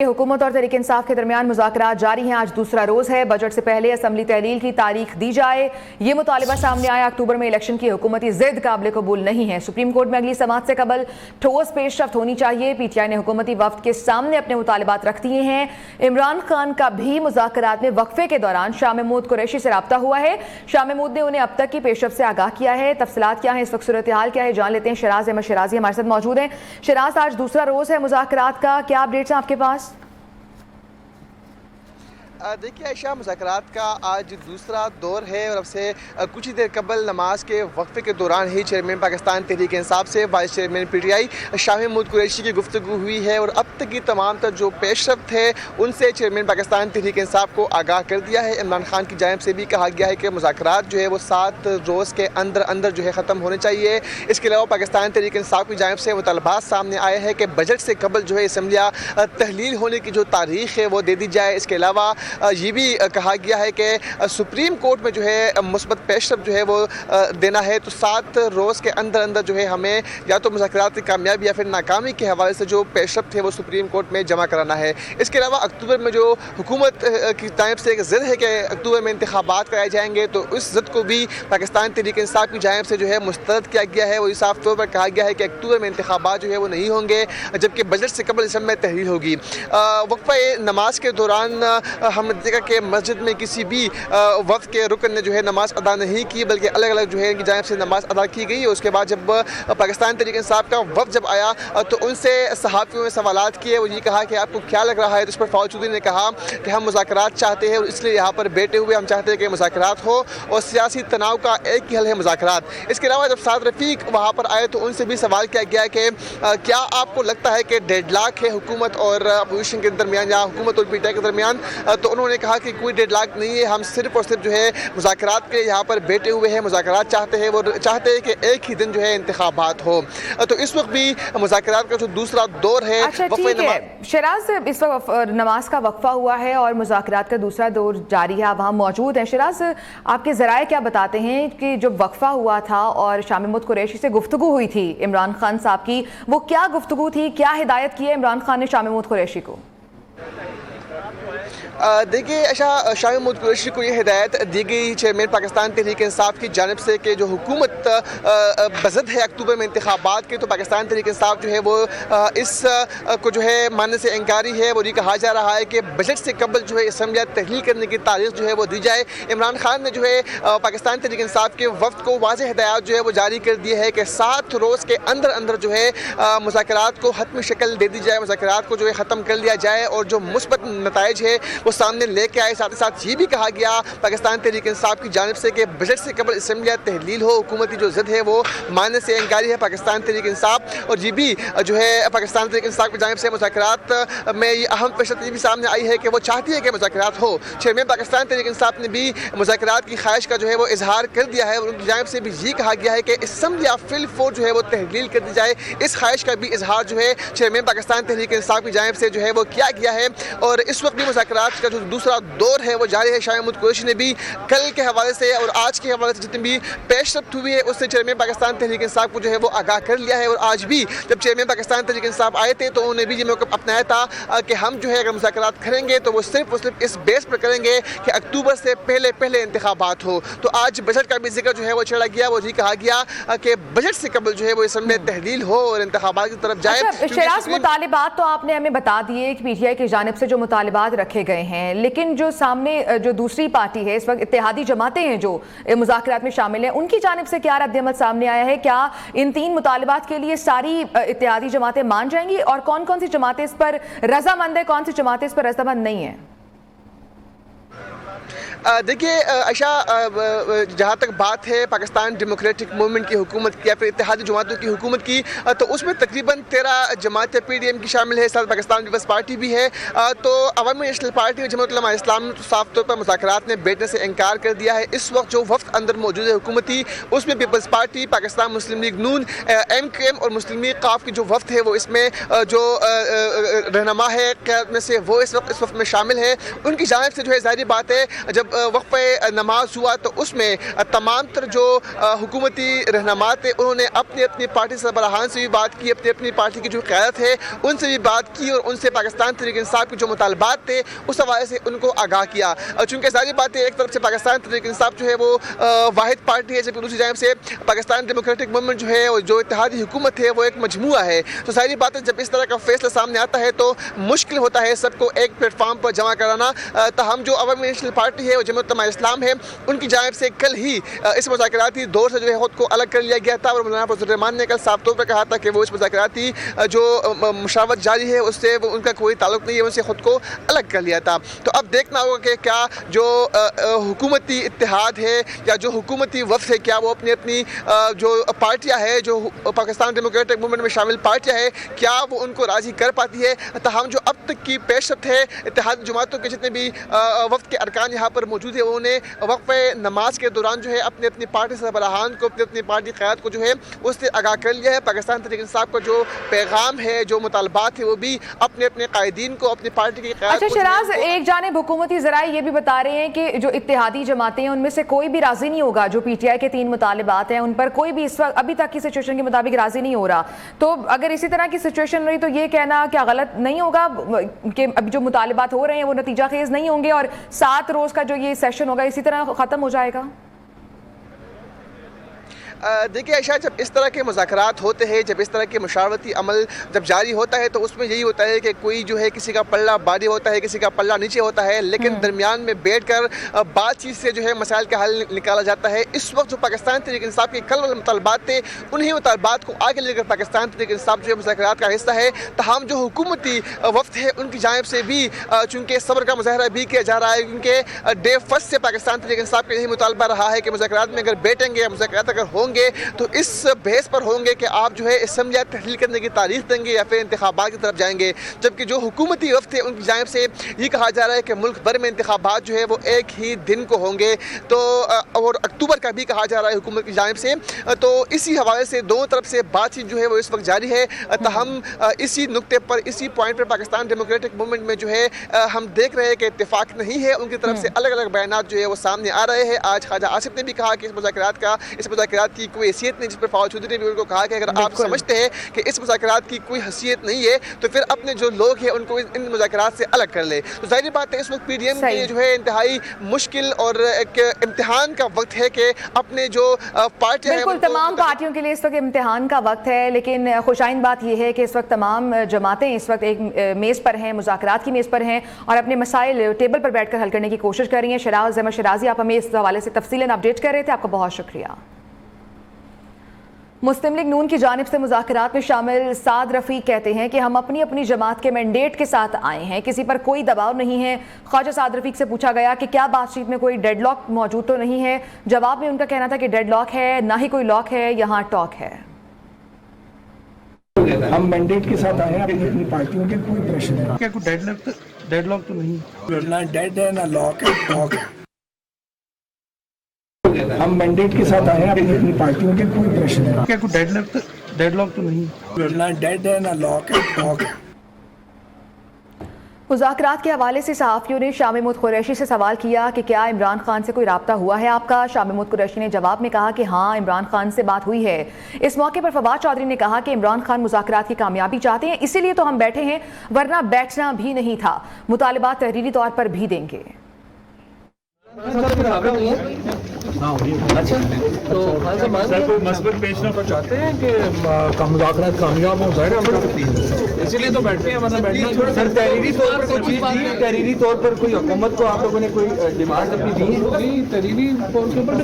हुकूमत और तहरीक इंसाफ के दरमियान मुज़ाकरात जारी हैं। आज दूसरा रोज़ है। बजट से पहले असम्बली तहलील की तारीख दी जाए, ये मुतालिबा सामने आया। अक्टूबर में इलेक्शन की हुकूमती ज़िद काबिल कबूल नहीं है। सुप्रीम कोर्ट में अगली समाअत से कबल ठोस पेशरफ्त होनी चाहिए। पीटीआई ने हुकूमती वफ्द के सामने अपने मुतालिबात रख दिए हैं। इमरान खान का भी मुज़ाकरात में वक्फे के दौरान शाह महमूद कुरैशी से रब्ता हुआ है। शाह महमूद ने उन्हें अब तक की पेशरफ्त से आगाह किया है। तफसीलात क्या है, इस वक्त सूरत हाल क्या है, जान लेते हैं। शराज अहमद शराजी हमारे साथ मौजूद हैं। शराज, आज दूसरा रोज़ है मुज़ाकरात का, क्या अपडेट्स हैं आपके पास? देखिए आयशा, मुज़ाकरात का आज दूसरा दौर है और अब से कुछ ही देर कबल नमाज के वक्फे के दौरान ही चेयरमैन पाकिस्तान तहरीक इंसाफ से vice chairman PTI Shah Mahmood Qureshi की गुफ्तगू हुई है और अब तक की तमाम तर जो पेशरफ्त है उनसे चेयरमैन पाकिस्तान तहरीक इंसाफ को आगाह कर दिया है। इमरान खान की जानिब से भी कहा गया है कि मुज़ाकरात जो है वो 7 रोज़ के अंदर जो है ख़त्म होने चाहिए। इसके अलावा पाकिस्तान तहरीक इंसाफ की जानिब से मुतालबात सामने आए हैं कि बजट से कबल जो है असम्बलियाँ तहलील होने की जो तारीख़ है वो दे दी जाए। इसके अलावा ये भी कहा गया है कि सुप्रीम कोर्ट में जो है मुस्बत पेशरफ्त जो है वो देना है। तो 7 रोज़ के अंदर जो है हमें या तो मुज़ाकरात की कामयाबी या फिर नाकामी के हवाले से जो पेशरफ्त है वो सुप्रीम कोर्ट में जमा कराना है। इसके अलावा अक्टूबर में जो हुकूमत की जानिब से एक ज़िद है कि अक्टूबर में इंतखाबात कराए जाएंगे, तो उस ज़िद को भी पाकिस्तान तहरीक इंसाफ की जानिब से जो है मुस्तरद किया गया है। वो साफ तौर पर कहा गया है कि अक्टूबर में इंतखाबात जो है वो नहीं होंगे, जबकि बजट से कबल इसमें तहरील होगी। वक्फा नमाज के दौरान हम देखा कि मस्जिद में किसी भी वफ्द के रुकन ने जो है नमाज अदा नहीं की, बल्कि अलग अलग जो है इनकी जानिब से नमाज अदा की गई। उसके बाद जब पाकिस्तान तहरीक इंसाफ का वफ्द जब आया तो उनसे सहाफ़ियों में सवालात किए। वो ये कहा कि आपको क्या लग रहा है, तो इस पर फारूक चौधरी ने कहा कि हम मुज़ाकरात चाहते हैं और इसलिए यहाँ पर बैठे हुए हम चाहते हैं कि मुज़ाकरात हो और सियासी तनाव का एक ही हल है मुज़ाकरात। इसके अलावा जब साद रफ़ीक वहाँ पर आए तो उनसे भी सवाल किया गया कि क्या आपको लगता है कि डेडलॉक है हुकूमत और अपोजिशन के दरमियान या हुकूमत और पीटीआई के दरमियान? तो उन्होंने कहा कि कोई डेडलॉक नहीं है, हम सिर्फ और सिर्फ जो है मुज़ाकरात के यहाँ पर बैठे हुए हैं। मुज़ाकरात चाहते हैं, वो चाहते हैं कि एक ही दिन जो है इंतखाबात हो। तो इस वक्त भी मुज़ाकरात का जो दूसरा दौर है। अच्छा, ठीक है शराज, इस वक्त नमाज का वक्फा हुआ है और मुज़ाकरात का दूसरा दौर जारी है, आप वहाँ मौजूद हैं। शराज, आपके ज़राए क्या बताते हैं कि जो वक्फा हुआ था और शाह महमूद कुरैशी से गुफ्तगू हुई थी इमरान खान साहब की, वो क्या गुफ्तगू थी, क्या हिदायत की है इमरान खान ने शाह महमूद कुरैशी को? देखिए अच्छा, शाह महमूद कुरैशी को ये हिदायत दी गई चेयरमैन पाकिस्तान तहरीक इंसाफ की जानिब से कि जो हुकूमत बज़द है अक्टूबर में इंतखाबात के, तो पाकिस्तान तहरीक इंसाफ जो है वो इस को जो है मानने से इनकारी है। वो ये कहा जा रहा है कि बजट से कबल जो है असम्बलियाँ तहलील करने की तारीख जो है वो दी जाए। इमरान खान ने जो है पाकिस्तान तहरीक इंसाफ के वफ्द को वाज़ेह हिदायत जो है वो जारी कर दी है कि 7 रोज़ के अंदर जो है मुज़ाकरात को हतमी शक्ल दे दी जाए, मुज़ाकरात को जो है ख़त्म कर लिया जाए और जो मुस्बत नताइज है वो सामने लेके आए। साथ ही साथ ये भी कहा गया पाकिस्तान तहरीक इंसाफ की जानिब से कि बजट से कबल असम्बलियाँ तहलील हो, हुकूमती जो ज़िद है वो मानने से इनकारी है पाकिस्तान तहरीक इंसाफ। और ये भी जो है पाकिस्तान तहरीक इंसाफ की जानिब से मुज़ाकरात में ये अहम पेशरफ्त ये भी सामने आई है कि वो चाहती है कि मुज़ाकरात हो। चेयरमैन पाकिस्तान तहरीक इंसाफ ने भी मुज़ाकरात की ख्वाहिश का जो है वो इजहार कर दिया है और उनकी जानिब से भी ये कहा गया है कि असम्बलियाँ फिल-फौर जो है वो तहलील कर दी जाए। इस ख्वाहिश का भी इजहार जो है चेयरमैन पाकिस्तान तहरीक इंसाफ की जानिब से जो है वो किया गया है। और इस वक्त भी मुज़ाकरात का जो दूसरा दौर है वो जारी है। शाह महमूद कुरैशी ने भी कल के हवाले से और आज के हवाले से जितनी भी पेशरफ्त हुई है उससे चेयरमैन पाकिस्तान तहरीक इंसाफ को जो है वो आगाह कर लिया है। और आज भी जब चेयरमैन पाकिस्तान तहरीक इंसाफ आए थे तो उन्होंने भी ये मौक़िफ़ अपनाया था कि हम जो है अगर मुज़ाकरात करेंगे तो वो सिर्फ और सिर्फ इस बेस पर करेंगे कि अक्टूबर से पहले इंतखाबात हो। तो आज बजट का भी जिक्र जो है वो चढ़ा गया। वो ये कहा गया कि बजट से कबल जो है वो इसमें तहलील हो और इंतखाबात की तरफ जाए। शराज, मुतालिबात तो आपने हमें बता दिए कि पीटीआई की जानिब से जो मुतालिबात रखे गए हैं, लेकिन जो सामने जो दूसरी पार्टी है इस वक्त इत्तेहादी जमातें हैं जो मुज़ाकरात में शामिल हैं, उनकी जानिब से क्या रद्द-ए-अमल सामने आया है? क्या इन 3 मुतालिबात के लिए सारी इत्तेहादी जमातें मान जाएंगी और कौन कौन सी जमातें इस पर रजामंद है, कौन सी जमातें इस पर रजामंद नहीं है? देखिए आयशा, जहाँ तक बात है पाकिस्तान डेमोक्रेटिक मूवमेंट की हुकूमत की या फिर इत्तेहादी जमातों की हुकूमत की, तो उसमें तकरीबन 13 जमातें PDM की शामिल है, साथ पाकिस्तान पीपल्स पार्टी भी है। तो अवामी नेशनल पार्टी और जमात उलमा इस्लाम ने तो साफ तौर पर मुज़ाकरात में बैठने से इनकार कर दिया है। इस वक्त जो वफ्द अंदर मौजूद है हुकूमती, उसमें पीपल्स पार्टी, पाकिस्तान मुस्लिम लीग नून, MKM और मुस्लिम लीग काफ की जो वफ्द है वो इसमें जो रहनुमा है क़यादत में से वो इस वक्त में शामिल है। उनकी जानिब से जो है ज़ाहिर बात है जब جب وقفہ نماز ہوا تو اس میں تمام تر جو حکومتی رہنما تھے انہوں نے اپنی اپنی پارٹی سربراہان سے بھی بات کی، اپنی اپنی پارٹی کی جو قیادت ہے ان سے بھی بات کی اور ان سے پاکستان تحریک انصاف کے جو مطالبات تھے اس حوالے سے ان کو آگاہ کیا۔ چونکہ ظاہری بات ہے ایک طرف سے پاکستان تحریک انصاف جو ہے وہ واحد پارٹی ہے، جبکہ دوسری جانب سے پاکستان ڈیموکریٹک موومنٹ جو ہے اور جو اتحادی حکومت ہے وہ ایک مجموعہ ہے۔ تو ظاہری بات ہے جب اس طرح کا فیصلہ سامنے آتا ہے تو مشکل ہوتا ہے سب کو ایک پلیٹ فارم پر جمع کرانا۔ تاہم جو عوامی نیشنل پارٹی ہے اور جمعیت علماء اسلام ہے ان کی جانب سے کل ہی اس مذاکراتی دور سے جو ہے خود کو الگ کر لیا گیا تھا اور مولانا فضل الرحمان نے کل صاف طور پر کہا تھا کہ وہ اس مذاکراتی جو مشاورت جاری ہے اس سے ان کا کوئی تعلق نہیں ہے، ان سے خود کو الگ کر لیا تھا۔ تو اب دیکھنا ہوگا کہ کیا جو حکومتی اتحاد ہے یا جو حکومتی وفد ہے کیا وہ اپنی اپنی جو پارٹیاں ہے جو پاکستان ڈیموکریٹک موومنٹ میں شامل پارٹیاں ہے کیا وہ ان کو راضی کر پاتی ہے۔ تاہم جو اب تک کی پیشرفت ہے اتحادی جماعتوں کے جتنے بھی وفد کے ارکان یہاں پر موجود ہیں انہوں نے وقفہ نماز کے دوران جو ہے اپنی اپنی پارٹی سربراہان کو اپنی اپنی پارٹی قیادت کو جو ہے اس سے آگاہ کر لیا ہے۔ پاکستان تحریک انصاف کا جو پیغام ہے جو مطالبات ہیں وہ بھی اپنے اپنے قائدین کو اپنی پارٹی کی قیادت اچھا شراز، ایک جانب حکومتی ذرائع یہ بھی بتا رہے ہیں کہ جو اتحادی جماعتیں ہیں ان میں سے کوئی بھی راضی نہیں ہوگا، جو پی ٹی آئی کے 3 مطالبات ہیں ان پر کوئی بھی اس وقت ابھی تک کی سچویشن کے مطابق راضی نہیں ہو رہا۔ تو اگر اسی طرح کی سچویشن رہی تو یہ کہنا کیا غلط نہیں ہوگا کہ ابھی جو مطالبات ہو رہے ہیں وہ نتیجہ خیز نہیں ہوں گے اور 7 روز کا جو یہ سیشن ہوگا اسی طرح ختم ہو جائے گا؟ دیکھیں عائشہ، جب اس طرح کے مذاکرات ہوتے ہیں، جب اس طرح کے مشاورتی عمل جب جاری ہوتا ہے تو اس میں یہی ہوتا ہے کہ کوئی جو ہے کسی کا پلہ بھاری ہوتا ہے، کسی کا پلہ نیچے ہوتا ہے، لیکن درمیان میں بیٹھ کر بات چیت سے جو ہے مسائل کا حل نکالا جاتا ہے۔ اس وقت جو پاکستان تحریک انصاف کے کل والے مطالبات تھے انہی مطالبات کو آگے لے کر پاکستان تحریک انصاف جو ہے مذاکرات کا حصہ ہے۔ تاہم جو حکومتی وفد ہے ان کی جانب سے بھی چونکہ صبر کا مظاہرہ بھی کیا جا رہا ہے، کیونکہ ڈے فرسٹ سے پاکستان تحریک انصاف کا یہی مطالبہ رہا ہے کہ مذاکرات میں اگر بیٹھیں گے یا مذاکرات اگر ہوں گے تو اس بحث پر ہوں گے کہ آپ جو ہے اسمبلیاں تحلیل کرنے کی تاریخ دیں گے یا پھر انتخابات کی طرف جائیں گے۔ جبکہ جو حکومتی وفد ہے ان کی جانب سے یہ کہا جا رہا ہے کہ ملک بھر میں انتخابات جو ہے وہ ایک ہی دن کو ہوں گے، تو اور اکتوبر کا بھی کہا جا رہا ہے حکومت کی جانب سے۔ تو اسی حوالے سے دونوں طرف سے بات چیت جو ہے وہ اس وقت جاری ہے۔ تاہم اسی نقطے پر اسی پوائنٹ پر پاکستان ڈیموکریٹک موومنٹ میں جو ہے ہم دیکھ رہے ہیں کہ اتفاق نہیں ہے، ان کی طرف سے الگ الگ بیانات جو ہے وہ سامنے آ رہے ہیں۔ آج خواجہ آصف نے بھی کہا کہ اس مذاکرات کی کوئی حیثیت نہیں، جس پر فواد چودھری نے بھی ان کو کہا کہ اگر آپ سمجھتے ہیں کہ اس مذاکرات کی کوئی حیثیت نہیں ہے تو پھر اپنے جو لوگ ہیں ان کو ان مذاکرات سے الگ کر لے۔ تو ظاہری بات ہے اس وقت پی ڈی ایم کے جو ہے انتہائی مشکل اور ایک امتحان کا وقت ہے کہ اپنے جو پارٹیاں ہیں بالکل تمام پارٹیوں کے لیے اس وقت امتحان کا وقت ہے، لیکن خوشائند بات یہ ہے کہ اس وقت تمام جماعتیں اس وقت ایک میز پر ہیں، مذاکرات کی میز پر ہیں اور اپنے مسائل ٹیبل پر بیٹھ کر حل کرنے کی کوشش کر رہی ہیں۔ شراز احمد شرازی آپ ہمیں اس حوالے سے تفصیلاً اپڈیٹ کر رہے تھے، آپ کا بہت شکریہ۔ مسلم لیگ نون کی جانب سے مذاکرات میں شامل سعد رفیق کہتے ہیں کہ ہم اپنی اپنی جماعت کے مینڈیٹ کے ساتھ آئے ہیں، کسی پر کوئی دباؤ نہیں ہے۔ خواجہ سعد رفیق سے پوچھا گیا کہ کیا بات چیت میں کوئی ڈیڈ لاک موجود تو نہیں ہے؟ جواب میں ان کا کہنا تھا کہ ڈیڈ لاک ہے، نہ ہی کوئی لاک ہے، یہاں ٹاک ہے۔ ہم مینڈیٹ کے ساتھ آئے ہیں اپنی اپنی پارٹیوں کے، کوئی پریشر نہیں، کیا کوئی ڈیڈ لاک تو نہیں؟ نہ ڈیڈ ہے نہ لاک ہے، ٹاک ہے۔ ہم مینڈیٹ کے ساتھ آئے ہیں اپنی اپنی پارٹیوں کے، کوئی پریشر نہیں، کیا کوئی ڈیڈ لاک تو نہیں؟ نہ ڈیڈ ہے نہ لاک ہے، ٹاک ہے۔ مذاکرات کے حوالے سے صحافیوں نے شاہ محمود قریشی سے سوال کیا کہ کیا عمران خان سے کوئی رابطہ ہوا ہے آپ کا؟ شاہ محمود قریشی نے جواب میں کہا کہ ہاں عمران خان سے بات ہوئی ہے۔ اس موقع پر فواد چودھری نے کہا کہ عمران خان مذاکرات کی کامیابی چاہتے ہیں، اسی لیے تو ہم بیٹھے ہیں، ورنہ بیٹھنا بھی نہیں تھا، مطالبات تحریری طور پر بھی دیں گے۔ مثبت پیشنا پر چاہتے ہیں کہ مذاکرات کامیاب ہوں، ظاہر ہے اسی لیے تو بیٹھتے ہیں، ورنہ بیٹھنا سر تحریری طور پر کوئی چیز دی، تحریری طور پر کوئی حکومت کو آپ لوگوں نے کوئی ڈیمانڈ اپنی دی ہے؟ تحریری طور کے اوپر